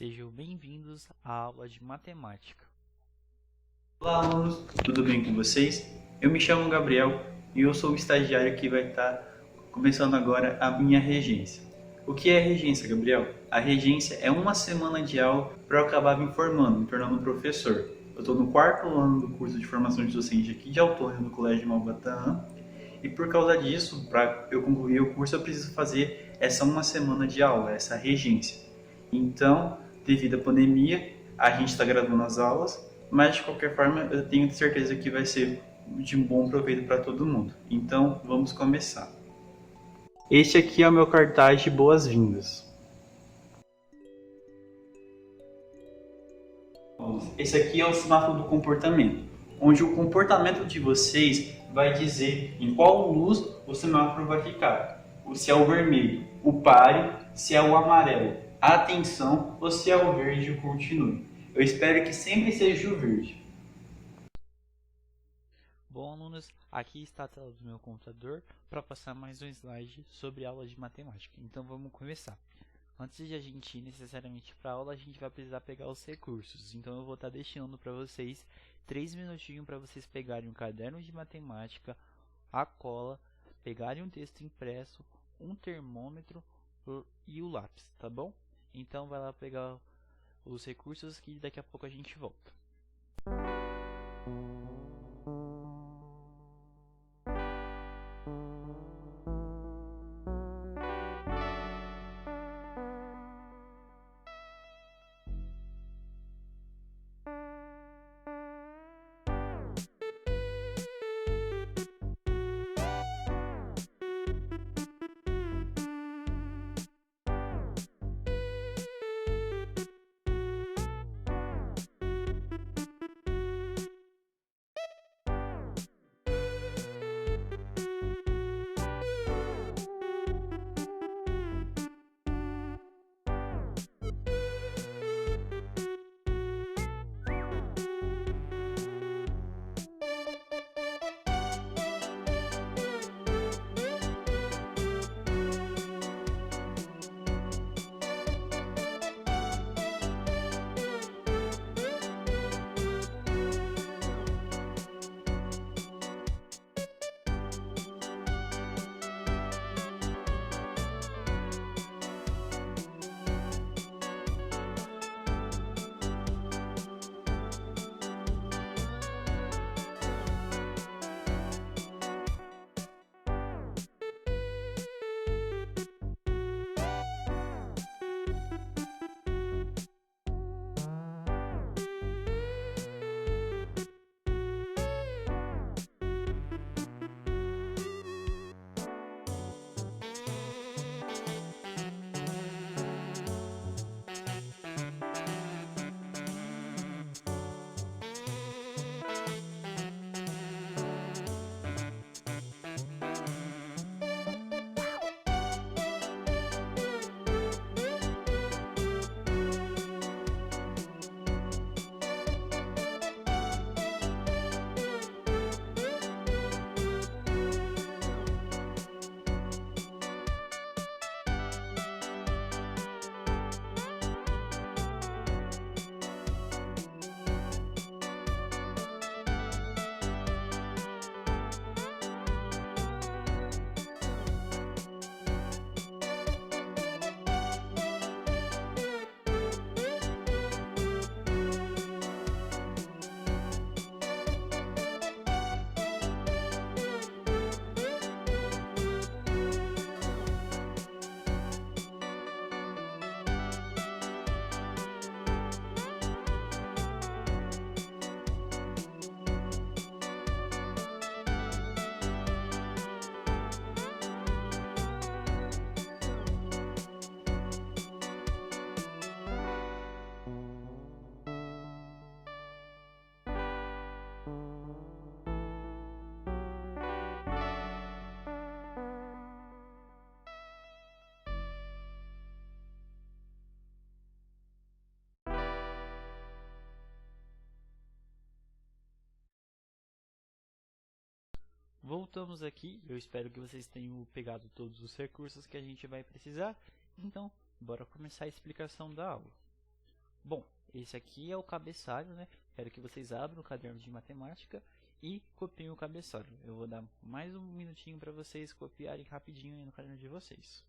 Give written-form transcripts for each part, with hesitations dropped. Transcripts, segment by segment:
Sejam bem-vindos à aula de matemática. Olá, alunos, tudo bem com vocês? Eu me chamo Gabriel e eu sou o estagiário que vai estar começando agora a minha regência. O que é regência, Gabriel? A regência é uma semana de aula para eu acabar me formando, me tornando um professor. Eu estou no quarto ano do curso de formação de docente aqui de Autônia, no Colégio Malbatã, e por causa disso, para eu concluir o curso, eu preciso fazer essa uma semana de aula, essa regência. Então, devido à pandemia, a gente está gravando as aulas, mas de qualquer forma eu tenho certeza que vai ser de um bom proveito para todo mundo. Então, vamos começar. Este aqui é o meu cartaz de boas-vindas. Esse aqui é o semáforo do comportamento, onde o comportamento de vocês vai dizer em qual luz o semáforo vai ficar. Se é o vermelho, o pare; se é o amarelo, atenção; ou se é o verde, o continue. Eu espero que sempre seja o verde. Bom, alunos, aqui está a tela do meu computador para passar mais um slide sobre aula de matemática. Então vamos começar. Antes de a gente ir necessariamente para a aula, a gente vai precisar pegar os recursos. Então eu vou estar deixando para vocês 3 minutinhos para vocês pegarem um caderno de matemática, a cola, pegarem um texto impresso, um termômetro e o lápis, tá bom? Então vai lá pegar os recursos que daqui a pouco a gente volta. Voltamos aqui, eu espero que vocês tenham pegado todos os recursos que a gente vai precisar. Então, bora começar a explicação da aula. Bom, esse aqui é o cabeçalho, né? Quero que vocês abram o caderno de matemática e copiem o cabeçalho. Eu vou dar mais um minutinho para vocês copiarem rapidinho aí no caderno de vocês.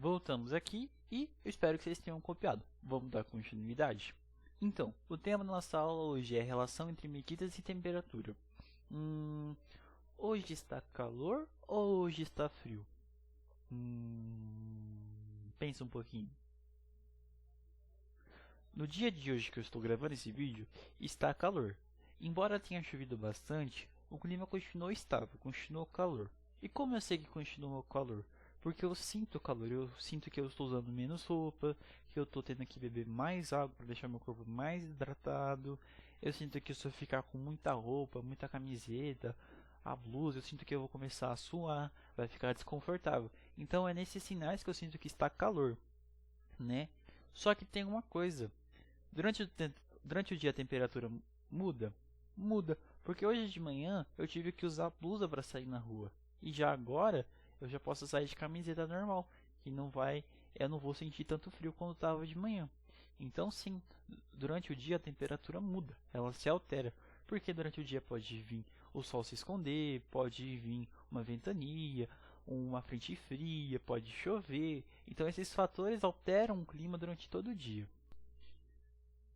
Voltamos aqui e eu espero que vocês tenham copiado. Vamos dar continuidade? Então, o tema da nossa aula hoje é a relação entre medidas e temperatura. Hoje está calor ou hoje está frio? Pensa um pouquinho. No dia de hoje que eu estou gravando esse vídeo, está calor. Embora tenha chovido bastante, o clima continuou estável, continuou calor. E como eu sei que continuou calor? Porque eu sinto calor, eu sinto que eu estou usando menos roupa, que eu estou tendo que beber mais água para deixar meu corpo mais hidratado. Eu sinto que se eu ficar com muita roupa, muita camiseta, a blusa, eu sinto que eu vou começar a suar, vai ficar desconfortável. Então é nesses sinais que eu sinto que está calor, né? Só que tem uma coisa, durante o dia a temperatura muda? Muda, porque hoje de manhã eu tive que usar blusa para sair na rua. E já agora eu já posso sair de camiseta normal, que eu não vou sentir tanto frio quando estava de manhã. Então sim, durante o dia a temperatura muda, ela se altera, porque durante o dia pode vir o sol se esconder, pode vir uma ventania, uma frente fria, pode chover. Então esses fatores alteram o clima durante todo o dia.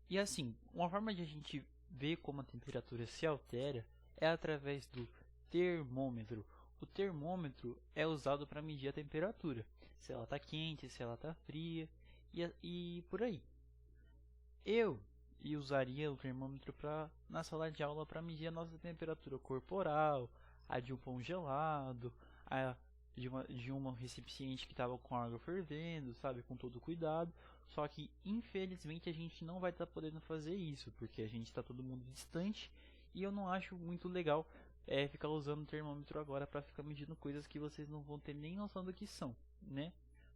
E assim, uma forma de a gente ver como a temperatura se altera é através do termômetro. O termômetro é usado para medir a temperatura, se ela está quente, se ela está fria e por aí. Eu usaria o termômetro na sala de aula para medir a nossa temperatura corporal, a de um pão gelado, a de uma recipiente que estava com água fervendo, sabe, com todo cuidado. Só que infelizmente a gente não vai estar podendo fazer isso, porque a gente está todo mundo distante e eu não acho muito legal ficar usando o termômetro agora para ficar medindo coisas que vocês não vão ter nem noção do que são, né?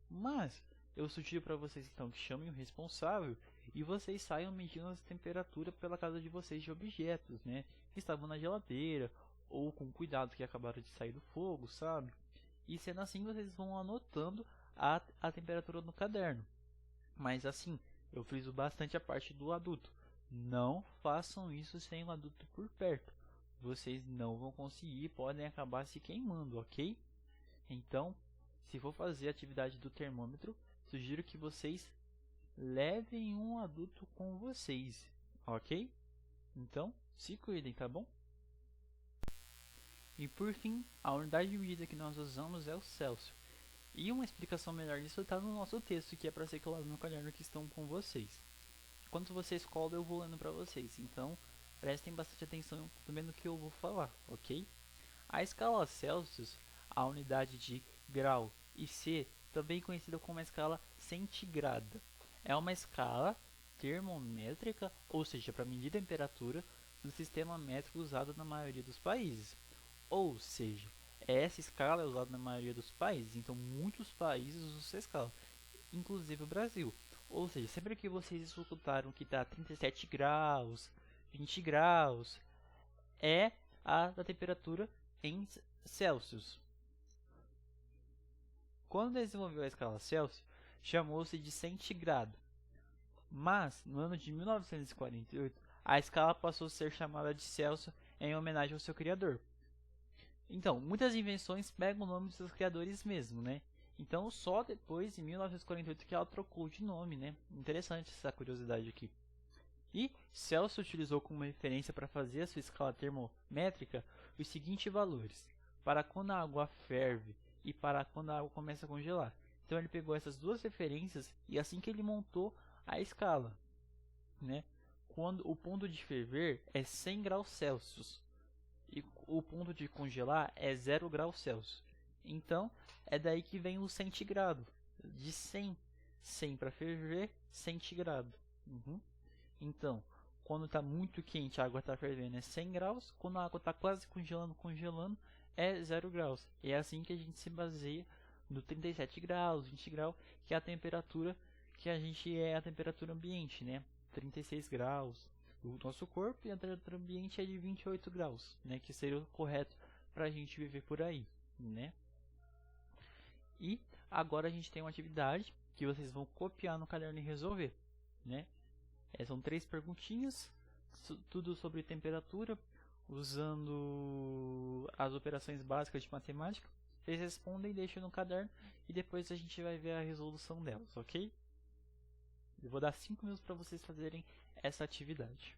Mas eu sugiro para vocês então que chamem o responsável e vocês saiam medindo a temperatura pela casa de vocês de objetos, né? Que estavam na geladeira ou com cuidado que acabaram de sair do fogo, sabe? E sendo assim vocês vão anotando a temperatura no caderno. Mas assim, eu friso bastante a parte do adulto. Não façam isso sem o adulto por perto. Vocês não vão conseguir, podem acabar se queimando, ok? Então, se for fazer a atividade do termômetro, sugiro que vocês levem um adulto com vocês, ok? Então, se cuidem, tá bom? E por fim, a unidade de medida que nós usamos é o Celsius. E uma explicação melhor disso está no nosso texto, que é para ser colado no caderno que estão com vocês. Enquanto vocês colam, eu vou lendo para vocês, então prestem bastante atenção também no que eu vou falar, ok? A escala Celsius, a unidade de grau, e C, também conhecida como a escala centigrada, é uma escala termométrica, ou seja, para medir temperatura, do sistema métrico usado na maioria dos países. Ou seja, essa escala é usada na maioria dos países, então muitos países usam essa escala, inclusive o Brasil. Ou seja, sempre que vocês escutaram que está 37 graus, 20 graus, é a da temperatura em Celsius. Quando desenvolveu a escala Celsius, chamou-se de centigrado. Mas, no ano de 1948, a escala passou a ser chamada de Celsius em homenagem ao seu criador. Então, muitas invenções pegam o nome dos seus criadores mesmo, né? Então, só depois, em 1948, que ela trocou de nome, né? Interessante essa curiosidade aqui. E Celsius utilizou como referência para fazer a sua escala termométrica os seguintes valores: para quando a água ferve e para quando a água começa a congelar. Então ele pegou essas duas referências e assim que ele montou a escala, né? Quando o ponto de ferver é 100 graus Celsius e o ponto de congelar é 0 graus Celsius. Então é daí que vem o centigrado, de 100 para ferver, centigrado. Então, quando está muito quente, a água está fervendo, é 100 graus. Quando a água está quase congelando, é 0 graus. E é assim que a gente se baseia no 37 graus, 20 graus, que é a temperatura que a gente a temperatura ambiente, né? 36 graus do nosso corpo e a temperatura ambiente é de 28 graus, né? Que seria o correto para a gente viver por aí, né? E agora a gente tem uma atividade que vocês vão copiar no caderno e resolver, né? São 3 perguntinhas, tudo sobre temperatura, usando as operações básicas de matemática. Vocês respondem, deixam no caderno e depois a gente vai ver a resolução delas, ok? Eu vou dar 5 minutos para vocês fazerem essa atividade.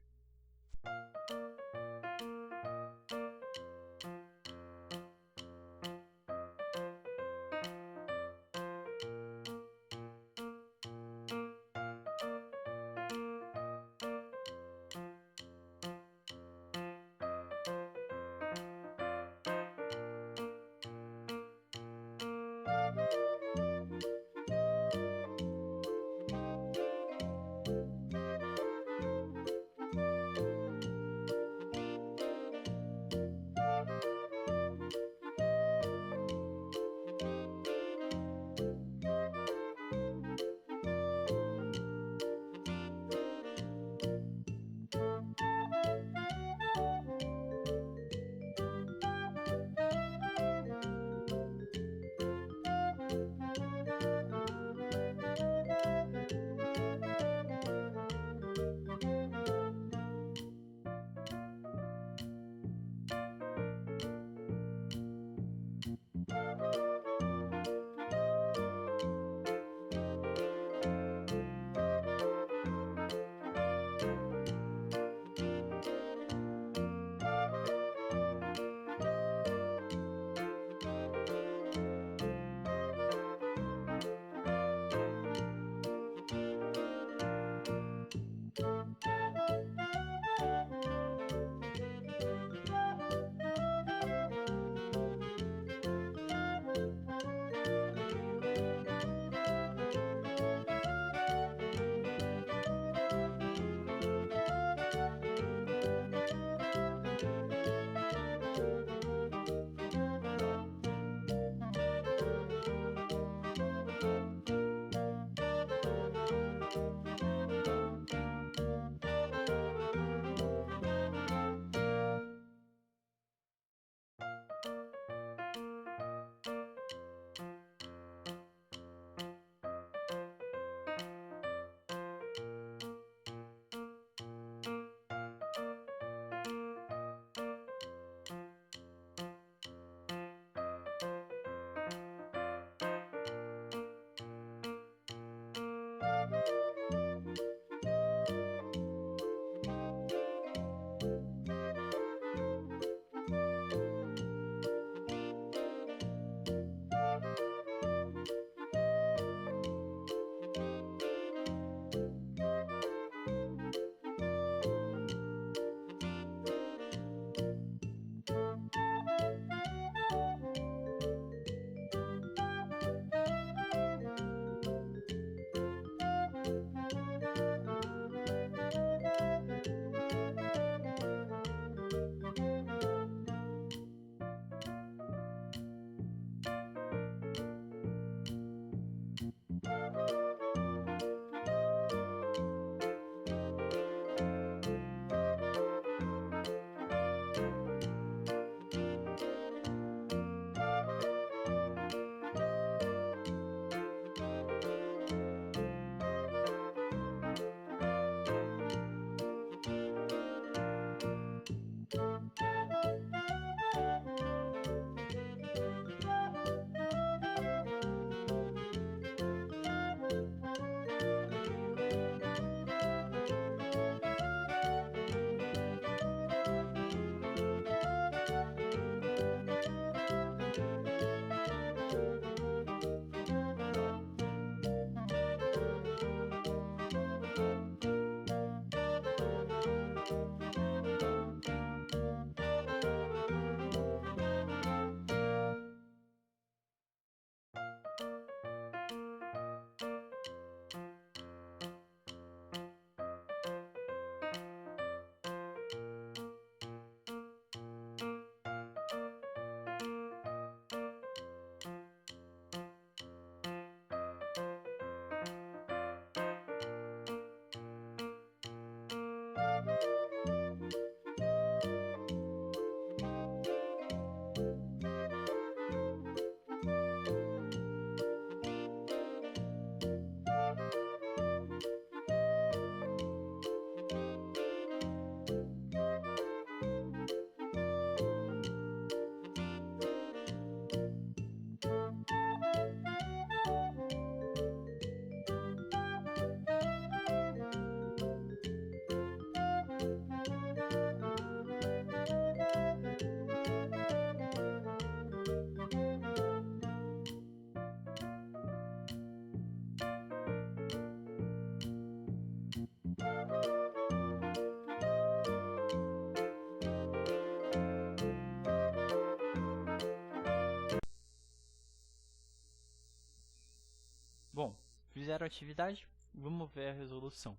Fizeram a atividade? Vamos ver a resolução.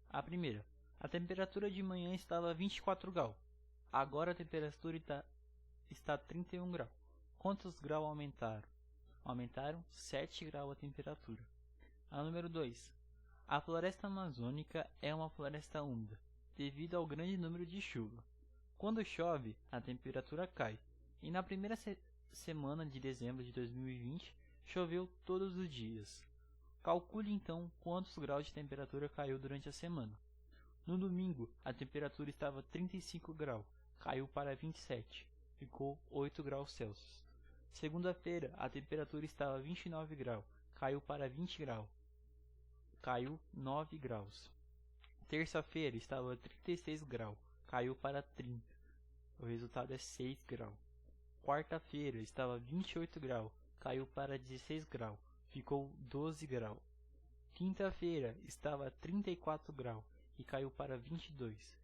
A primeira. A temperatura de manhã estava 24 graus. Agora a temperatura está 31 graus. Quantos graus aumentaram? Aumentaram 7 graus a temperatura. A número 2. A floresta amazônica é uma floresta úmida, devido ao grande número de chuva. Quando chove, a temperatura cai. E na primeira semana de dezembro de 2020, choveu todos os dias. Calcule então quantos graus de temperatura caiu durante a semana. No domingo, a temperatura estava 35 graus, caiu para 27, ficou 8 graus Celsius. Segunda-feira, a temperatura estava 29 graus, caiu para 20 graus, caiu 9 graus. Terça-feira estava 36 graus, caiu para 30, o resultado é 6 graus. Quarta-feira estava 28 graus, caiu para 16 graus, ficou 12 graus. Quinta-feira estava 34 graus e caiu para 22,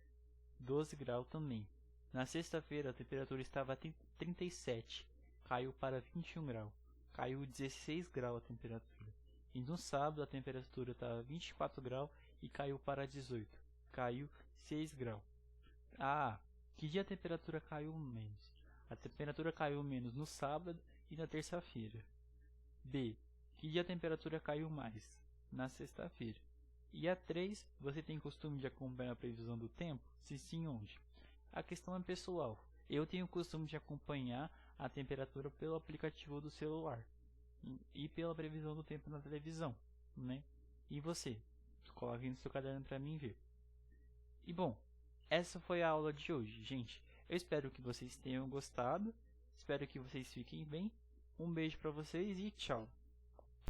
12 graus também. Na sexta-feira a temperatura estava 37, caiu para 21 graus, caiu 16 graus a temperatura. E no sábado a temperatura estava 24 graus e caiu para 18, caiu 6 graus. Que dia a temperatura caiu menos? A temperatura caiu menos no sábado e na terça-feira. B. Que dia a temperatura caiu mais? Na sexta-feira. E a 3, você tem costume de acompanhar a previsão do tempo? Se sim, onde? A questão é pessoal. Eu tenho o costume de acompanhar a temperatura pelo aplicativo do celular e pela previsão do tempo na televisão, né? E você? Coloque no seu caderno para mim ver. E bom, essa foi a aula de hoje, gente. Eu espero que vocês tenham gostado. Espero que vocês fiquem bem. Um beijo para vocês e tchau.